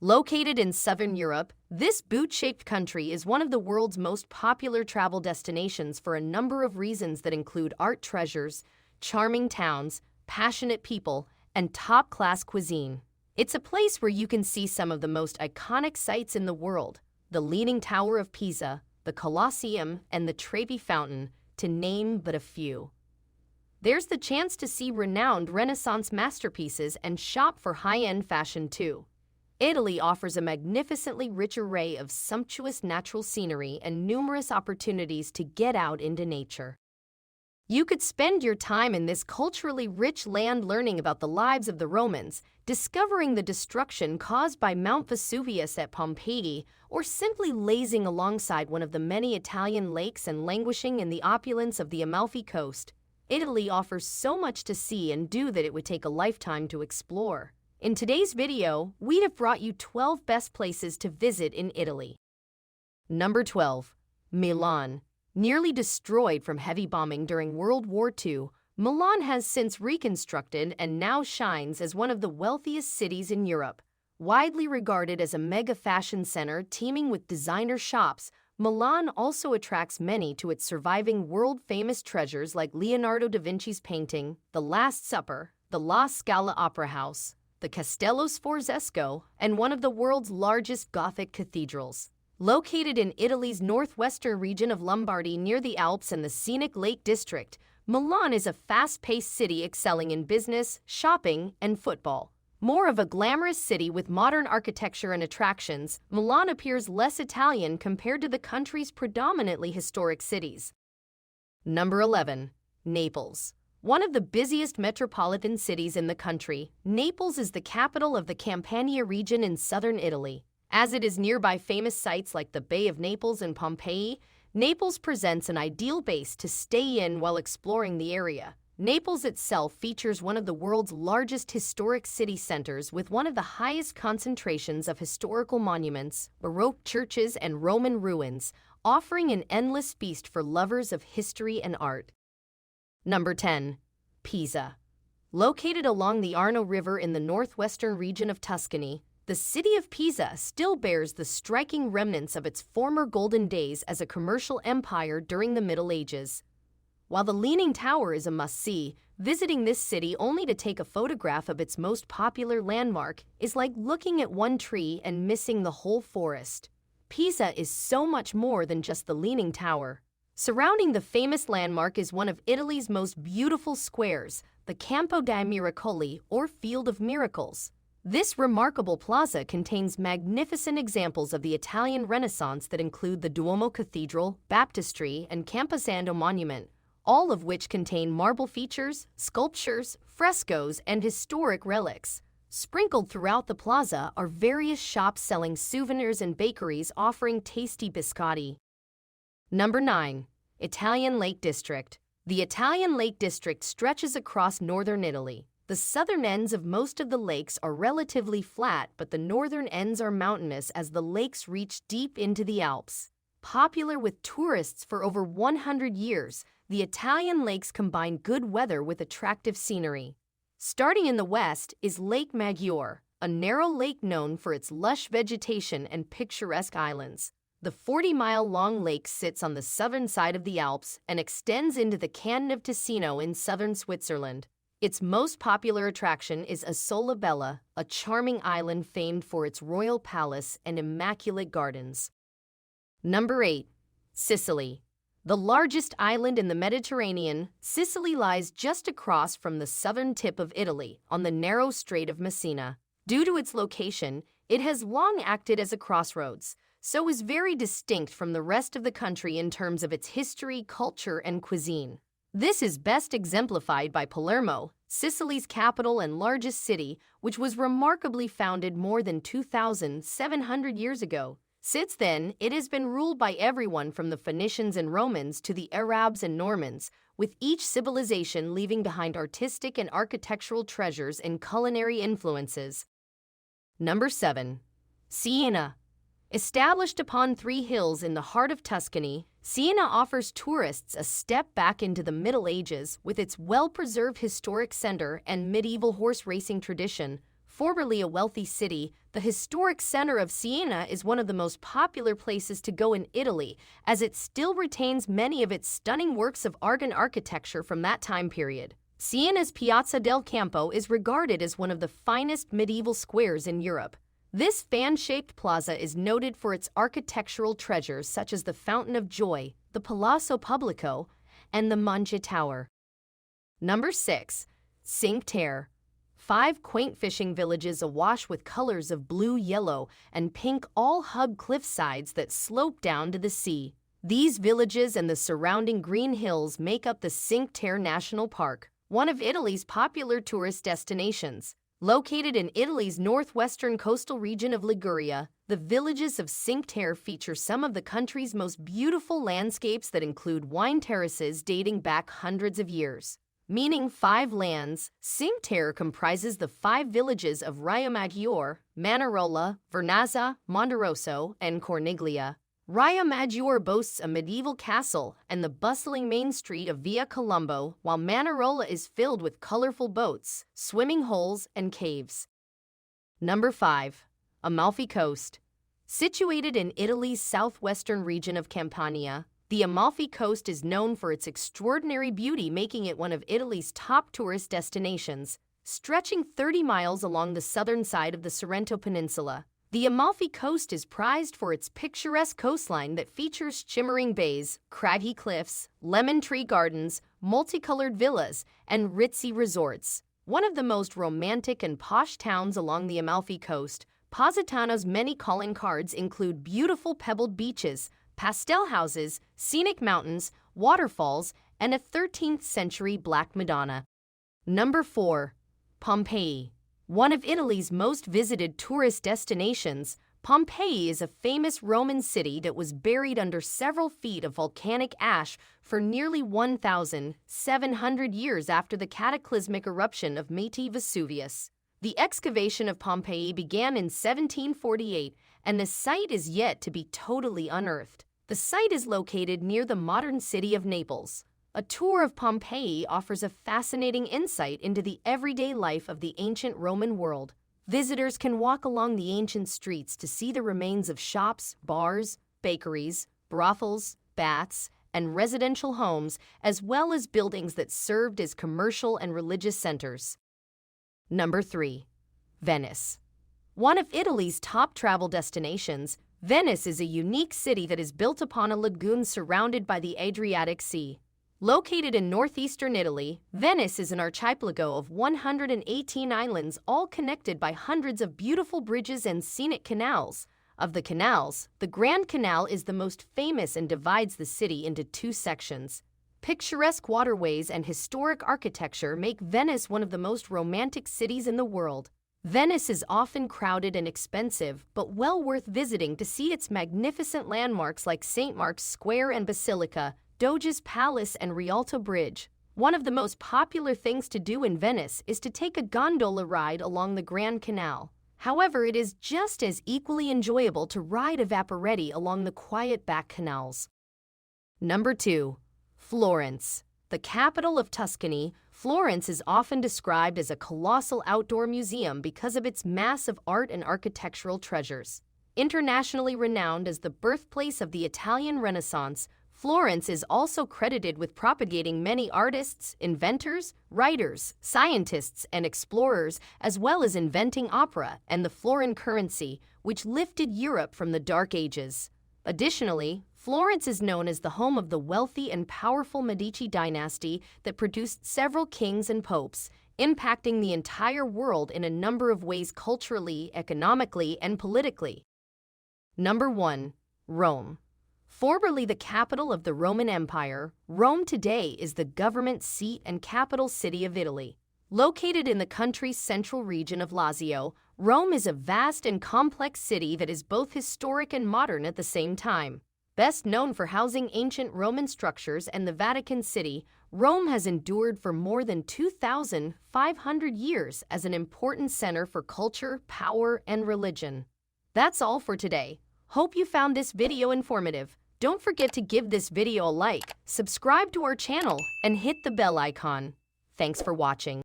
Located in southern Europe, this boot-shaped country is one of the world's most popular travel destinations for a number of reasons that include art treasures, charming towns, passionate people, and top-class cuisine. It's a place where you can see some of the most iconic sights in the world: the Leaning Tower of Pisa, the Colosseum, and the Trevi Fountain, to name but a few. There's the chance to see renowned Renaissance masterpieces and shop for high-end fashion too. Italy offers a magnificently rich array of sumptuous natural scenery and numerous opportunities to get out into nature. You could spend your time in this culturally rich land learning about the lives of the Romans, discovering the destruction caused by Mount Vesuvius at Pompeii, or simply lazing alongside one of the many Italian lakes and languishing in the opulence of the Amalfi Coast. Italy offers so much to see and do that it would take a lifetime to explore. In today's video, we have brought you 12 best places to visit in Italy. Number 12. Milan. Nearly destroyed from heavy bombing during World War II, Milan has since reconstructed and now shines as one of the wealthiest cities in Europe. Widely regarded as a mega fashion center teeming with designer shops, Milan also attracts many to its surviving world-famous treasures like Leonardo da Vinci's painting, The Last Supper, the La Scala Opera House, the Castello Sforzesco, and one of the world's largest Gothic cathedrals. Located in Italy's northwestern region of Lombardy near the Alps and the scenic Lake District, Milan is a fast-paced city excelling in business, shopping, and football. More of a glamorous city with modern architecture and attractions, Milan appears less Italian compared to the country's predominantly historic cities. Number 11. Naples. One of the busiest metropolitan cities in the country, Naples is the capital of the Campania region in southern Italy. As it is nearby famous sites like the Bay of Naples and Pompeii, Naples presents an ideal base to stay in while exploring the area. Naples itself features one of the world's largest historic city centers with one of the highest concentrations of historical monuments, Baroque churches, and Roman ruins, offering an endless feast for lovers of history and art. Number 10. Pisa. Located along the Arno River in the northwestern region of Tuscany, the city of Pisa still bears the striking remnants of its former golden days as a commercial empire during the Middle Ages. While the Leaning Tower is a must-see, visiting this city only to take a photograph of its most popular landmark is like looking at one tree and missing the whole forest. Pisa is so much more than just the Leaning Tower. Surrounding the famous landmark is one of Italy's most beautiful squares, the Campo dei Miracoli, or Field of Miracles. This remarkable plaza contains magnificent examples of the Italian Renaissance that include the Duomo Cathedral, Baptistry, and Camposanto Monument, all of which contain marble features, sculptures, frescoes, and historic relics. Sprinkled throughout the plaza are various shops selling souvenirs and bakeries offering tasty biscotti. Number 9. Italian Lake District. The Italian Lake District stretches across northern Italy. The southern ends of most of the lakes are relatively flat, but the northern ends are mountainous as the lakes reach deep into the Alps. Popular with tourists for over 100 years, the Italian lakes combine good weather with attractive scenery. Starting in the west is Lake Maggiore, a narrow lake known for its lush vegetation and picturesque islands. The 40-mile-long lake sits on the southern side of the Alps and extends into the Canton of Ticino in southern Switzerland. Its most popular attraction is Isola Bella, a charming island famed for its royal palace and immaculate gardens. Number 8. Sicily. The largest island in the Mediterranean, Sicily lies just across from the southern tip of Italy on the narrow Strait of Messina. Due to its location, it has long acted as a crossroads, so is very distinct from the rest of the country in terms of its history, culture, and cuisine. This is best exemplified by Palermo, Sicily's capital and largest city, which was remarkably founded more than 2,700 years ago. Since then, it has been ruled by everyone from the Phoenicians and Romans to the Arabs and Normans, with each civilization leaving behind artistic and architectural treasures and culinary influences. Number 7. Siena. Established upon three hills in the heart of Tuscany, Siena offers tourists a step back into the Middle Ages with its well-preserved historic center and medieval horse racing tradition. Formerly a wealthy city, the historic center of Siena is one of the most popular places to go in Italy, as it still retains many of its stunning works of art and architecture from that time period. Siena's Piazza del Campo is regarded as one of the finest medieval squares in Europe. This fan-shaped plaza is noted for its architectural treasures such as the Fountain of Joy, the Palazzo Pubblico, and the Mangia Tower. Number 6. Cinque Terre. 5 quaint fishing villages awash with colors of blue, yellow, and pink all hug cliffsides that slope down to the sea. These villages and the surrounding green hills make up the Cinque Terre National Park, one of Italy's popular tourist destinations. Located in Italy's northwestern coastal region of Liguria, the villages of Cinque Terre feature some of the country's most beautiful landscapes that include wine terraces dating back hundreds of years. Meaning 5 lands, Cinque Terre comprises the 5 villages of Riomaggiore, Manarola, Vernazza, Monterosso, and Corniglia. Riomaggiore boasts a medieval castle and the bustling main street of Via Colombo, while Manarola is filled with colorful boats, swimming holes, and caves. Number 5. Amalfi Coast. Situated in Italy's southwestern region of Campania, the Amalfi Coast is known for its extraordinary beauty, making it one of Italy's top tourist destinations. Stretching 30 miles along the southern side of the Sorrento Peninsula, the Amalfi Coast is prized for its picturesque coastline that features shimmering bays, craggy cliffs, lemon tree gardens, multicolored villas, and ritzy resorts. One of the most romantic and posh towns along the Amalfi Coast, Positano's many calling cards include beautiful pebbled beaches, pastel houses, scenic mountains, waterfalls, and a 13th-century Black Madonna. Number 4. Pompeii. One of Italy's most visited tourist destinations, Pompeii is a famous Roman city that was buried under several feet of volcanic ash for nearly 1,700 years after the cataclysmic eruption of Mount Vesuvius. The excavation of Pompeii began in 1748, and the site is yet to be totally unearthed. The site is located near the modern city of Naples. A tour of Pompeii offers a fascinating insight into the everyday life of the ancient Roman world. Visitors can walk along the ancient streets to see the remains of shops, bars, bakeries, brothels, baths, and residential homes, as well as buildings that served as commercial and religious centers. Number 3. Venice. One of Italy's top travel destinations, Venice is a unique city that is built upon a lagoon surrounded by the Adriatic Sea. Located in northeastern Italy, Venice is an archipelago of 118 islands, all connected by hundreds of beautiful bridges and scenic canals. Of the canals, the Grand Canal is the most famous and divides the city into 2 sections. Picturesque waterways and historic architecture make Venice one of the most romantic cities in the world. Venice is often crowded and expensive, but well worth visiting to see its magnificent landmarks like St. Mark's Square and Basilica, Doge's Palace, and Rialto Bridge. One of the most popular things to do in Venice is to take a gondola ride along the Grand Canal. However, it is just as equally enjoyable to ride a vaporetti along the quiet back canals. Number 2. Florence. The capital of Tuscany, Florence is often described as a colossal outdoor museum because of its massive art and architectural treasures. Internationally renowned as the birthplace of the Italian Renaissance, Florence is also credited with propagating many artists, inventors, writers, scientists, and explorers, as well as inventing opera and the florin currency, which lifted Europe from the Dark Ages. Additionally, Florence is known as the home of the wealthy and powerful Medici dynasty that produced several kings and popes, impacting the entire world in a number of ways culturally, economically, and politically. Number 1. Rome. Formerly the capital of the Roman Empire, Rome today is the government seat and capital city of Italy. Located in the country's central region of Lazio, Rome is a vast and complex city that is both historic and modern at the same time. Best known for housing ancient Roman structures and the Vatican City, Rome has endured for more than 2,500 years as an important center for culture, power, and religion. That's all for today. Hope you found this video informative. Don't forget to give this video a like, subscribe to our channel, and hit the bell icon. Thanks for watching.